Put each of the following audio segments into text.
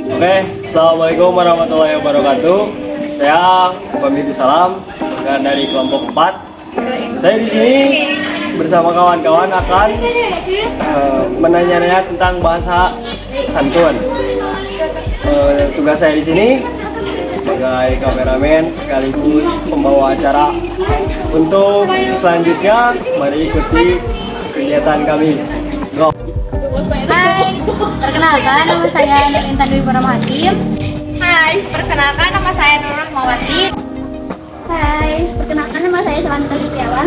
Oke, Assalamualaikum warahmatullahi wabarakatuh. Saya Bambir Salam dan dari kelompok 4. Saya di sini bersama kawan-kawan akan menanya-nanya tentang bahasa santun. Tugas saya di sini sebagai kameramen sekaligus pembawa acara. Untuk selanjutnya, mari ikuti kegiatan kami. Go. Hai, perkenalkan nama saya Intan Dwi Purnamawati. Hai, perkenalkan nama saya Nur Rahmawati. Hai, perkenalkan nama saya Salanta Setiawan.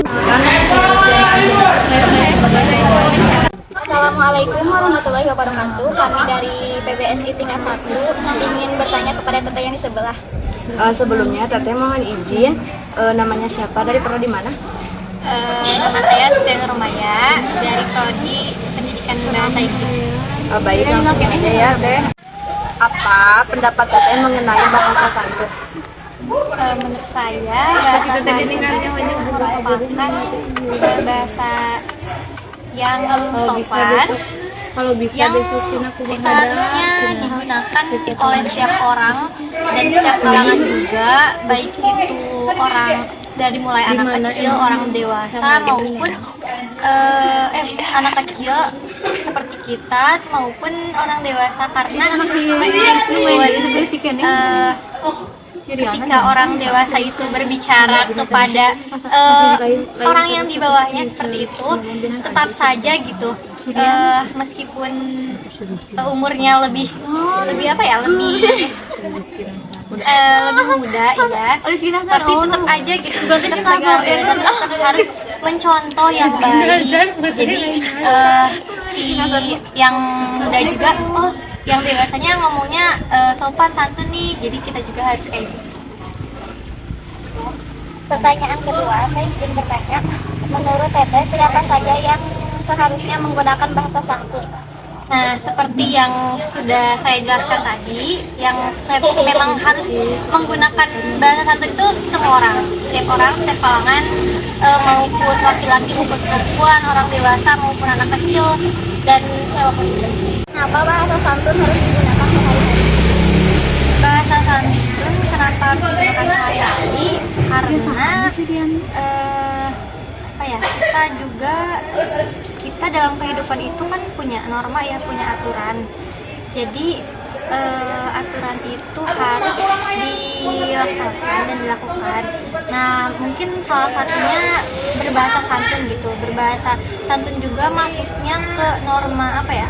Assalamualaikum warahmatullahi wabarakatuh. Kami dari PBSI tingkat 1 ingin bertanya kepada teteh yang di sebelah. Sebelumnya teteh mohon izin, namanya siapa, dari prodi mana? Nama saya Siti Nurmaya dari Prodi Pendidikan Bahasa Inggris. Baik, langsung aja ya teh. Apa pendapat teteh mengenai bahasa santun? Menurut saya bahasa santun itu merupakan bahasa yang sopan, Kalau bisa yang besok sini aku seharusnya digunakan oleh setiap orang dan setiap kalangan juga, baik itu orang dari mulai anak kecil, orang dewasa maupun anak kecil seperti kita maupun orang dewasa, karena ketika orang dewasa itu berbicara kepada orang yang di bawahnya seperti itu, tetap saja gitu, meskipun umurnya lebih apa ya, lebih muda ya, tapi tetap aja gitu, kita sebagai orang dewasa tetap harus mencontoh yang baik. Jadi si yang muda juga, yang dewasanya ngomongnya sopan santun nih, jadi kita juga harus kayak gitu. Pertanyaan kedua, saya ingin bertanya, menurut teteh siapa saja yang seharusnya menggunakan bahasa santun? Nah, seperti yang sudah saya jelaskan tadi, yang memang harus menggunakan bahasa santun itu semua orang, setiap kalangan, maupun laki-laki maupun perempuan, orang dewasa maupun anak kecil, dan siapapun juga. Kenapa bahasa santun harus digunakan sehari-hari? Bahasa santun kenapa harus digunakan sehari-hari? Karena kita dalam kehidupan itu kan punya norma ya, punya aturan. Jadi aturan itu harus dilaksanakan dan dilakukan. Nah, mungkin salah satunya berbahasa santun gitu. Berbahasa santun juga masuknya ke norma apa ya?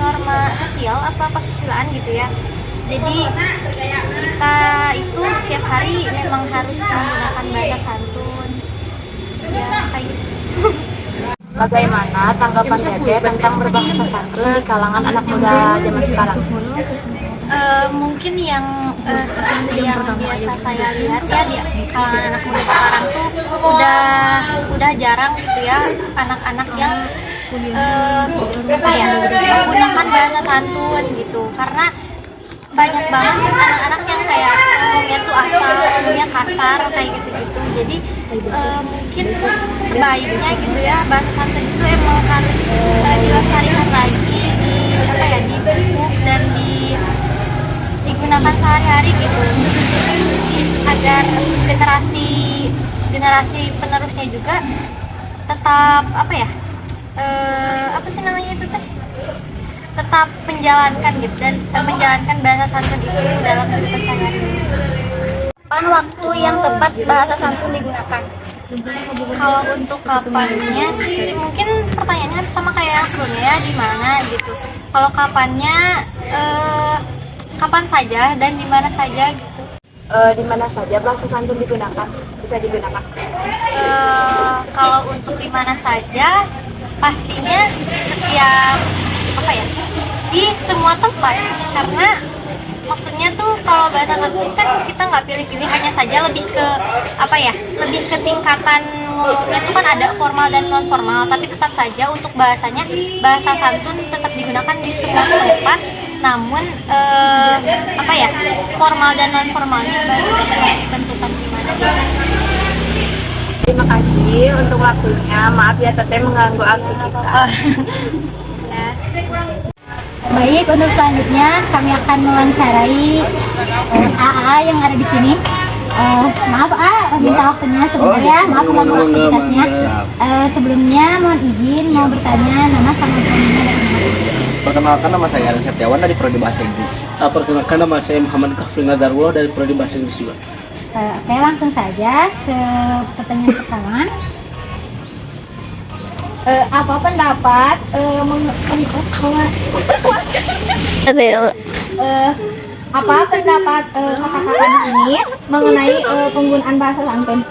Norma sosial apa kesusilaan gitu ya. Jadi kita itu setiap hari memang harus menggunakan bahasa santun. Ya, kayak gitu. Bagaimana tanggapan teteh tentang berbahasa santun di kalangan anak muda zaman sekarang? Mungkin yang seperti yang biasa saya lihat ya, di kalangan anak muda sekarang tuh udah jarang gitu ya anak-anak yang menggunakan bahasa santun gitu, karena banyak banget anak-anak yang kayak ngomongnya tuh asal, ngomongnya kasar kayak gitu-gitu. Jadi mungkin sebaiknya gitu ya, bahasa santun itu emang harus dilestarikan lagi di buku dan digunakan sehari-hari gitu, agar generasi penerusnya juga tetap tetap menjalankan gitu, dan menjalankan bahasa santun itu dalam kehidupan sehari-hari. Kapan waktu yang tepat bahasa santun digunakan? Kalau untuk kapannya sih, mungkin pertanyaannya sama kayak yang sebelumnya ya, di mana gitu. Kalau kapannya, kapan saja dan di mana saja gitu. Di mana saja bahasa santun digunakan, bisa digunakan? Kalau untuk di mana saja, pastinya di setiap di semua tempat, karena maksudnya tuh kalau bahasa santun kan kita nggak pilih-pilih, hanya saja lebih ke tingkatan ngomongnya tuh kan ada formal dan non formal, tapi tetap saja untuk bahasanya, bahasa santun tetap digunakan di semua tempat, namun formal dan non formalnya baru ditentukan gimana. Terima kasih untuk waktunya, maaf ya teteh mengganggu aktivitas. Baik, untuk selanjutnya kami akan mewawancarai AA yang ada di sini. Maaf minta waktunya sebentar ya, maaf mengganggu aktivitasnya. Sebelumnya mohon izin mau bertanya nama sama pronomennya dari mana? Perkenalkan, nama saya Alan Septiawan dari Prodi Bahasa Inggris. Perkenalkan, nama saya Muhammad Kafrina Darwo dari Prodi Bahasa Inggris juga. Oke, langsung saja ke pertanyaan pertama. Apa pendapat apa pendapat kakak-kakak di sini mengenai penggunaan bahasa santun?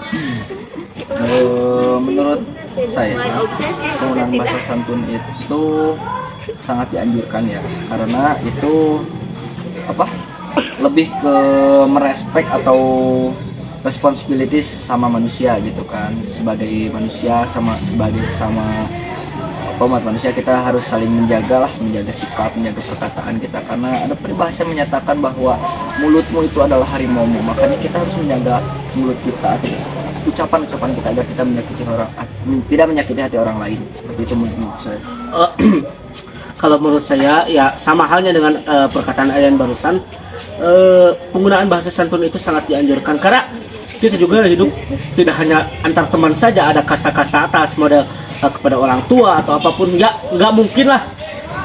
Menurut saya, penggunaan bahasa santun itu sangat dianjurkan ya, karena itu lebih ke merespek atau responsibilities sama manusia gitu kan. Sebagai manusia sebagai umat manusia, kita harus saling menjaga sikap, menjaga perkataan kita, karena ada peribahasa menyatakan bahwa mulutmu itu adalah harimaumu. Makanya kita harus menjaga mulut kita, ucapan-ucapan kita, agar kita tidak menyakiti hati orang lain. Seperti itu menurut saya. Kalau menurut saya ya sama halnya dengan perkataan Ayan barusan, penggunaan bahasa santun itu sangat dianjurkan, karena kita juga hidup tidak hanya antar teman saja, ada kasta-kasta atas, model kepada orang tua atau apapun. Ya nggak mungkin lah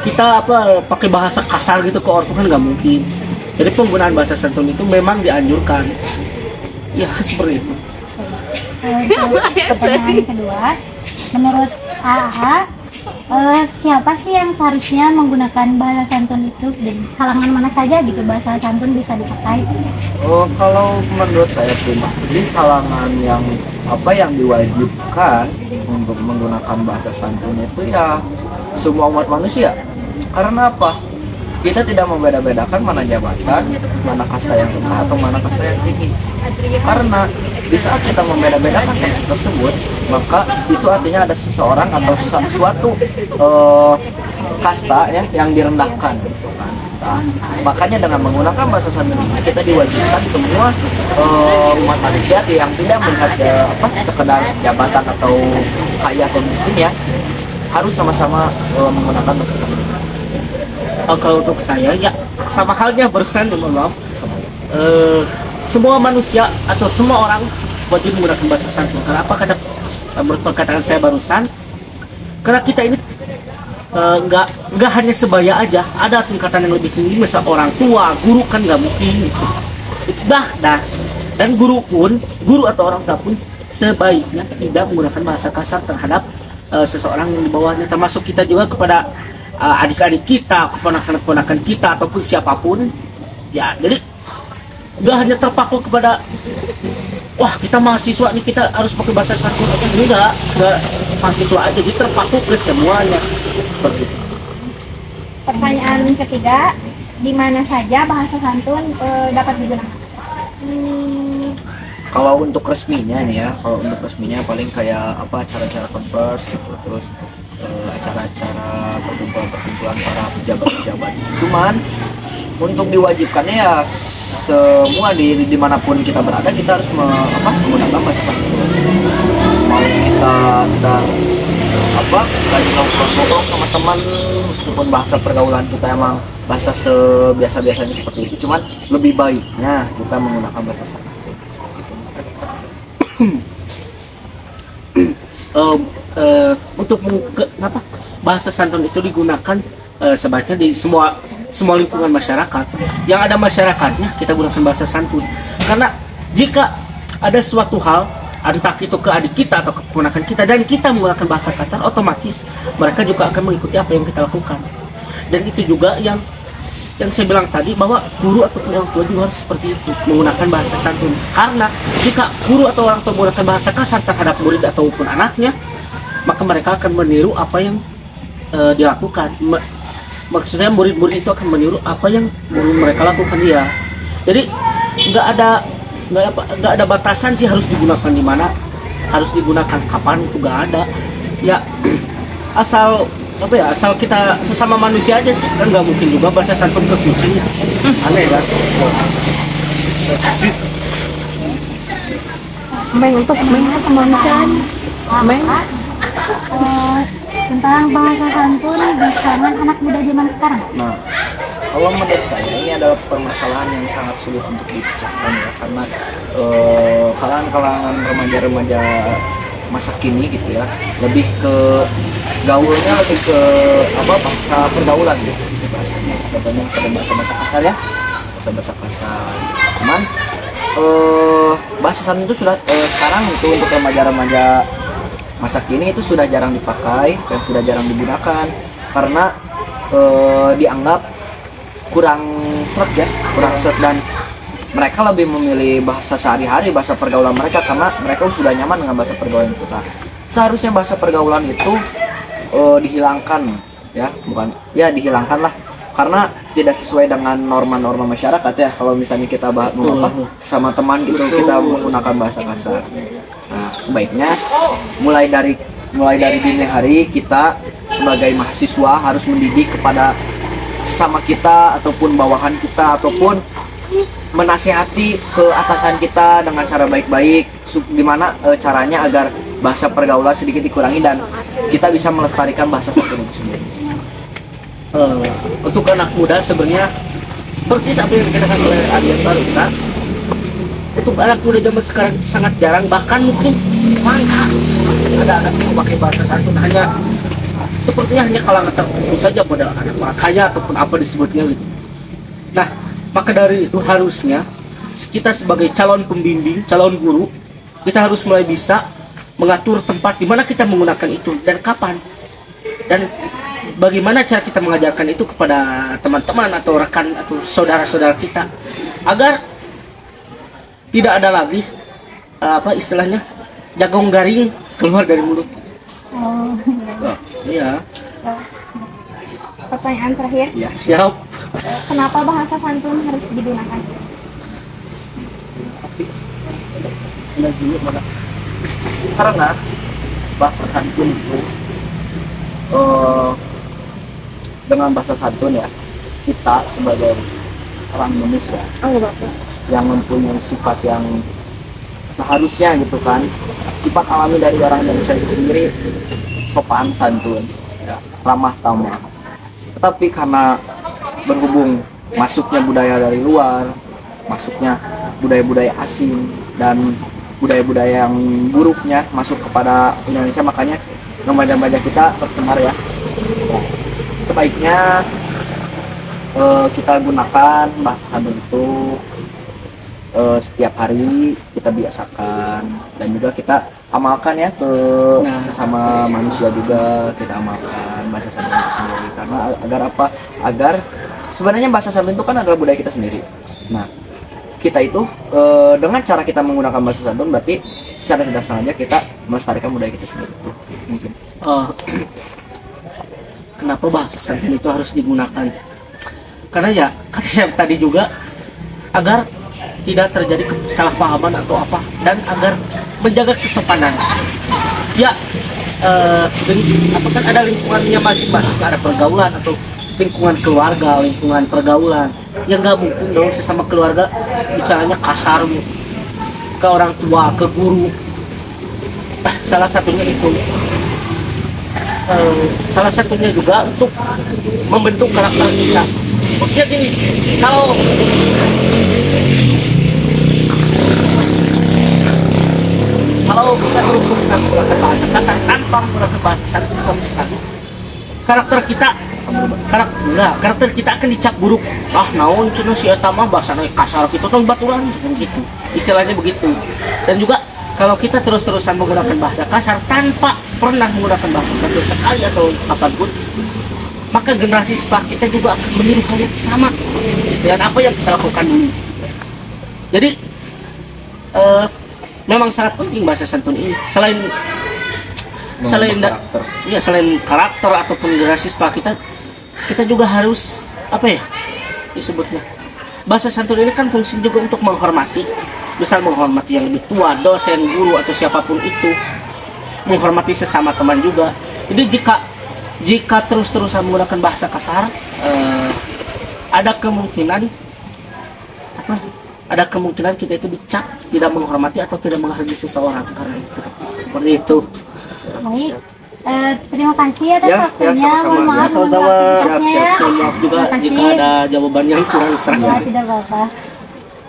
kita pakai bahasa kasar gitu ke orang tua, kan nggak mungkin. Jadi penggunaan bahasa santun itu memang dianjurkan. Ya seperti itu. Pertanyaan kedua, menurut AA, siapa sih yang seharusnya menggunakan bahasa santun itu, dan kalangan mana saja gitu bahasa santun bisa dipakai? Kalau menurut saya pribadi, kalangan yang diwajibkan untuk menggunakan bahasa santun itu ya semua umat manusia. Karena apa? Kita tidak membeda-bedakan mana jabatan, mana kasta yang rendah atau mana kasta yang tinggi. Karena di saat kita membeda-bedakan kasta tersebut, maka itu artinya ada seseorang atau suatu kasta ya yang direndahkan gitu kan. Nah, makanya dengan menggunakan bahasa santun ini, kita diwajibkan semua umat manusia yang tidak melihat sekedar jabatan atau kaya atau miskin ya, harus sama-sama menggunakan bahasa santun. Kalau untuk saya ya sama halnya barusan, mohon maaf, semua manusia atau semua orang wajib menggunakan bahasa santun. Karena apa? Kata menurut perkataan saya barusan, karena kita ini nggak hanya sebaya aja, ada tingkatan yang lebih tinggi, misal orang tua, guru kan nggak mungkin gitu. Dan guru atau orang tua pun sebaiknya tidak menggunakan bahasa kasar terhadap seseorang yang di bawahnya, termasuk kita juga kepada adik-adik kita, keponakan-keponakan kita, ataupun siapapun ya. Jadi nggak hanya terpaku kepada wah kita mahasiswa nih kita harus pakai bahasa santun, enggak mahasiswa aja, jadi terpaku ke semuanya. Seperti itu. Pertanyaan ketiga, di mana saja bahasa santun dapat digunakan? Kalau untuk resminya nih ya, paling kayak acara-acara converse gitu, terus acara-acara perkumpulan para pejabat. Cuman untuk diwajibkannya ya semua dimanapun kita berada, kita harus menggunakan bahasa santun. Mau kita sedang lagi ngobrol sama teman, meskipun bahasa pergaulan kita emang bahasa sebiasa-biasanya seperti itu, cuman lebih baiknya kita menggunakan bahasa santun. Untuk bahasa santun itu digunakan sebaiknya di semua lingkungan masyarakat. Yang ada masyarakatnya kita gunakan bahasa santun, karena jika ada suatu hal entah itu ke adik kita atau ke keponakan kita dan kita menggunakan bahasa kasar, otomatis mereka juga akan mengikuti apa yang kita lakukan. Dan itu juga yang saya bilang tadi, bahwa guru ataupun orang tua juga harus seperti itu, menggunakan bahasa santun. Karena jika guru atau orang tua menggunakan bahasa kasar terhadap murid ataupun anaknya, maka mereka akan meniru apa yang dilakukan. Maksudnya murid-murid itu akan meniru apa yang mereka lakukan dia. Jadi nggak ada batasan sih harus digunakan di mana, harus digunakan kapan, itu nggak ada. Ya asal kita sesama manusia aja sih, kan nggak mungkin juga bahasa santun ke kucing. Aneh kan? tentang bahasa santun di kalangan anak muda zaman sekarang. Nah, kalau menurut saya ini adalah permasalahan yang sangat sulit untuk dipecahkan ya, karena kalangan remaja-remaja masa kini gitu ya, lebih ke gaulnya, lebih ke bahasa pergaulan gitu, bahasanya katanya pada bahasa kasar ya, bahasa kasar. Cuman bahasa santun itu sudah sekarang itu untuk remaja-remaja masa kini itu sudah jarang dipakai dan sudah jarang digunakan karena dianggap kurang sreg ya, kurang sreg, dan mereka lebih memilih bahasa sehari-hari, bahasa pergaulan mereka karena mereka sudah nyaman dengan bahasa pergaulan kita. Seharusnya bahasa pergaulan itu dihilangkan ya, bukan ya dihilangkan lah, karena tidak sesuai dengan norma-norma masyarakat ya. Kalau misalnya kita sama teman gitu kita menggunakan bahasa kasar. Nah, sebaiknya mulai dari dini hari kita sebagai mahasiswa harus mendidik kepada sesama kita ataupun bawahan kita ataupun menasihati ke atasan kita dengan cara baik-baik, gimana caranya agar bahasa pergaulan sedikit dikurangi dan kita bisa melestarikan bahasa santun itu sendiri. Untuk anak muda sebenarnya persis apa yang dikatakan oleh Aryan barusan, untuk anak muda zaman sekarang sangat jarang, bahkan mungkin langka ada anak yang pakai bahasa santun, hanya sepertinya hanya kalangan tertentu saja pada anak kaya ataupun apa disebutnya gitu. Nah, maka dari itu harusnya kita sebagai calon pembimbing, calon guru, kita harus mulai bisa mengatur tempat di mana kita menggunakan itu dan kapan, dan bagaimana cara kita mengajarkan itu kepada teman-teman atau rekan atau saudara-saudara kita agar tidak ada lagi istilahnya jagung garing keluar dari mulut. Oh, Iya. pertanyaan terakhir, Ya, siap. kenapa bahasa santun harus digunakan? Karena bahasa santun itu dengan bahasa santun ya, kita sebagai orang Indonesia yang mempunyai sifat yang seharusnya gitu kan, sifat alami dari orang Indonesia itu sendiri sopan santun ya, ramah tamah. Tetapi karena berhubung masuknya budaya dari luar, masuknya budaya-budaya asing dan budaya-budaya yang buruknya masuk kepada Indonesia, makanya remaja-remaja kita tercemar ya. Sebaiknya kita gunakan bahasa santun itu setiap hari kita biasakan dan juga kita amalkan ya ke sesama manusia juga, kita amalkan bahasa santun itu sendiri. Karena agar apa? Agar sebenarnya bahasa santun itu kan adalah budaya kita sendiri. Nah, kita itu dengan cara kita menggunakan bahasa santun berarti secara tidak sengaja kita melestarikan budaya kita sendiri itu mungkin. Kenapa bahasa santun itu harus digunakan? Karena ya kata saya tadi juga, agar tidak terjadi kesalahpahaman atau apa, dan agar menjaga kesopanan. Ya, apa kan ada lingkungannya masing-masing, ada pergaulan atau lingkungan keluarga, lingkungan pergaulan. Ya nggak mungkin dong sesama keluarga bicaranya kasar ke orang tua, ke guru. Salah satunya itu. Salah satunya juga untuk membentuk karakter kita. Maksudnya gini, kalau kita terus-terusan menggunakan bahasa kasar tanpa menggunakan bahasa santun sama sekali, karakter kita akan dicap buruk. Naon cenah si eta mah bahasana kasar gitu kan baturan gitu. Istilahnya begitu. Dan juga kalau kita terus-terusan menggunakan bahasa kasar tanpa pernah menggunakan bahasa santun sekali atau kapanpun, maka generasi setelah kita juga akan meniru hal yang sama dengan apa yang kita lakukan dulu. Jadi memang sangat penting bahasa santun ini. Selain karakter ataupun generasi setelah kita juga harus disebutnya. Bahasa santun ini kan fungsi juga untuk menghormati, misal menghormati yang lebih tua, dosen, guru atau siapapun itu, menghormati sesama teman juga. Jadi jika terus-terusan menggunakan bahasa kasar, ada kemungkinan kita itu dicap tidak menghormati atau tidak menghargai seseorang karena itu. Seperti itu. Baik, Terima kasih atas Ya, waktunya. sama-sama. Mohon maaf untuk Sama-sama. aktivitasnya. Mohon maaf juga Terima kasih. jika ada jawaban yang kurang serah. Ya, tidak apa-apa.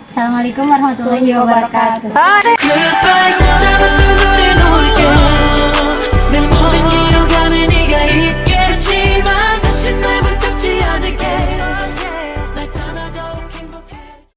Assalamualaikum warahmatullahi wabarakatuh. Lebih baik jangan